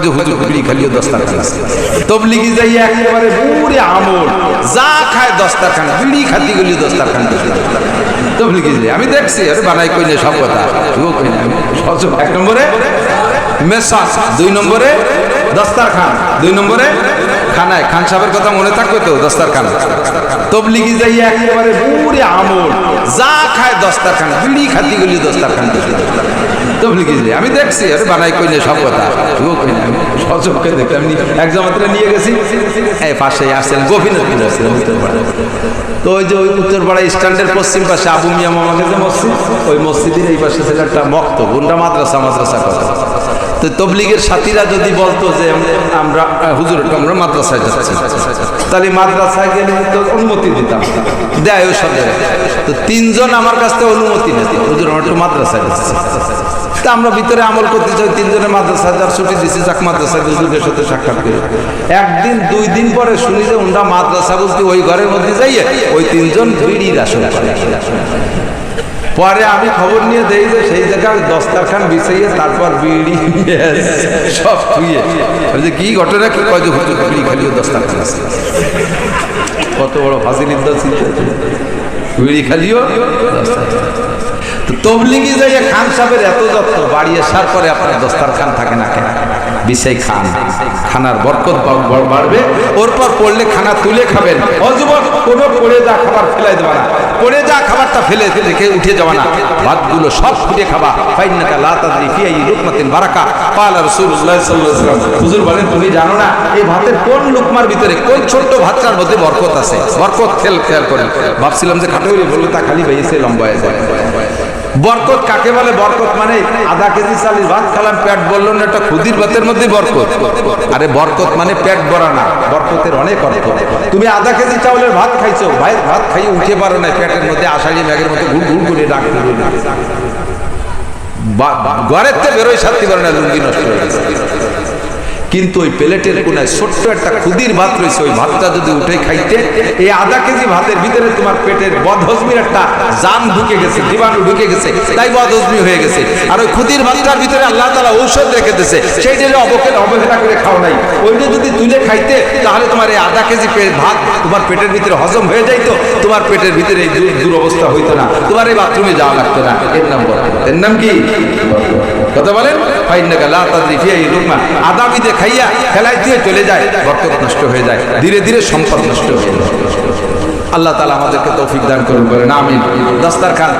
কয় যে হুজুর বিড়ি খালিও দস্তারখান আছে। তবলিগি যাই একেবারে পুরে আমল, যা খায় দস্তারখান, বিড়ি খাতি গলি দস্তারখান। তবলিগি যাই আমি দেখছি, আরে বানাই কই না সব কথা, ও কই না আমি সজব। 1 নম্বরে মেসাজ, 2 নম্বরে দস্তারখান, 2 নম্বরে খানায়। খান সাহেবের কথা মনে থাকবে তো, দস্তারখান। তবলিগি যাই একেবারে পুরে আমল, যা খায় দস্তারখান, বিড়ি খাতি গলি দস্তারখান। তবলিগি যাই আমি দেখছি, আরে বানাই কই না সব কথা, ও কই না আমি সজবকে দেখলাম। এক জামাতে নিয়ে গেছি, এই পাশে আসছেন গোপীনাথপুর আসছিলাম উত্তরপাড়া। তো ওই যে ওই উত্তরপাড়া স্ট্যান্ডের পশ্চিম পাশে আবু মিয়া মামাকে যে মসজিদ, ওই মসজিদের এই পাশে ছিল একটা মক্তব, ওটা মাদ্রাসা কথা। তো তবলিগের সাথীরা যদি বলতো যে আমরা হুজুর আমরা মাদ্রাসায় যাচ্ছি, তাহলে মাদ্রাসায় গেলে তো অনুমতি দিতাম, দেয় ওই সঙ্গে। তো 3 জন আমার কাছ থেকে অনুমতি নিত, হুজুর আমরা একটু মাদ্রাসায় যাচ্ছি। তা আমরা ভিতরে আমল করতে চাই, 3 জনের মাদ্রাসায় যার ছুটি দিচ্ছি, যাক মাদ্রাসায় হুজুরের সাথে সাক্ষাৎ করি। 1 দিন 2 দিন পরে শুনি যে ওরা মাদ্রাসা বলতে ওই ঘরের মধ্যে যাইয়ে ওই 3 জন বিড়ির আসন করে। পরে আমি খবর নিয়ে দেই যে সেই জায়গায় দস্তারখান বিছাইয়ে তারপর বিড়ি সব ধুয়ে, কি ঘটনা, কি কয় যে হুজুর বিড়ি খালিও দস্তারখান আছে। কত বড় ফাজিলিদ্দার ছিল, বিড়ি খালিও দস্তারখান। তো তবলিগি যাইয়া খান সাহেবের এত যত্ন, বাড়ি আসার পরে আপনার দস্তারখান থাকে না কেন, বিছাই খান, খানার বরকত বাড়বে। ওর পর পড়লে খানা তুলে খাবেন। অযুবক কোনো পড়ে যা খাবার ফেলাই দেবা না, পড়ে যা খাবারটা ফেলে রেখে উঠে যাওয়া না, ভাতগুলো সব ফুটে খাবা। ফাইন্নাকা লা তাদরি ফি আইয়ি লুকমাতিন বারাকা, ক্বালা রাসূলুল্লাহ সাল্লাল্লাহু আলাইহি ওয়াসাল্লাম। হুজুর বলেন তুমি জানো না এই ভাতের কোন লুকমার ভিতরে, কোন ছোট্ট ভাতটার মধ্যে বরকত আছে। বরকত খেয়াল করেন। ভাবছিলাম যে খাটোরি বলবো, তা খালি বেয়েছে লম্বা হয়ে যায়। বরকত কাকে বলে? বরকত মানে আধা কেজি চালের ভাত খেলাম, পেট বললো না, একটা ক্ষুদির ভাতের মধ্যে বরকত। আরে বরকত মানে পেট ভরা না, বরকতের অনেক অর্থ। তুমি আধা কেজি চাউলের ভাত খাইছো, ভাই ভাত খাইয়ে উঠে পারো না, পেটের মধ্যে আষাঢ়ি ব্যাগের মতো ঘুর ঘুর করে ডাক, ঘরের থেকে বেরোয় শান্তি পারে না, লুঙ্গি নষ্ট হয়ে গেছে। কিন্তু ওই প্লেটের কোনায় ছোট্ট একটা ক্ষুদির ভাত রয়েছে, ওই ভাতটা যদি উঠে খাইতে, এই আধা কেজি ভাতের ভিতরে তোমার পেটের বদহজমির একটা জাম ঢুকে গেছে, জীবাণু ঢুকে গেছে, তাই বদহজমি হয়ে গেছে। আর ওই ক্ষুদির ভাতটার ভিতরে আল্লাহ তাআলা ঔষধ রেখে দিয়েছে, সেইটা অবহেলা করে খাও নাই। ওইটা যদি তুলে খাইতে, তাহলে তোমার এই আধা কেজি ভাত তোমার পেটের ভিতরে হজম হয়ে যাইতো, তোমার পেটের ভিতরে এই দুরবস্থা হইতো না, তোমার এই বাথরুমে যাওয়া লাগতো না। এর নাম বরকত। এর নাম কি? কথা বলেন। ফাইন্নাকা লা তাদরি ফি আইয়ি লুকমা, আদা বিদে খাইয়া ফেলাই দিয়ে চলে যায়, বরকত নষ্ট হয়ে যায়, ধীরে ধীরে সম্পদ নষ্ট হয়ে যায়। আল্লাহ তাআলা আমাদেরকে তৌফিক দান করুন, বলেন আমিন। দস্তারখান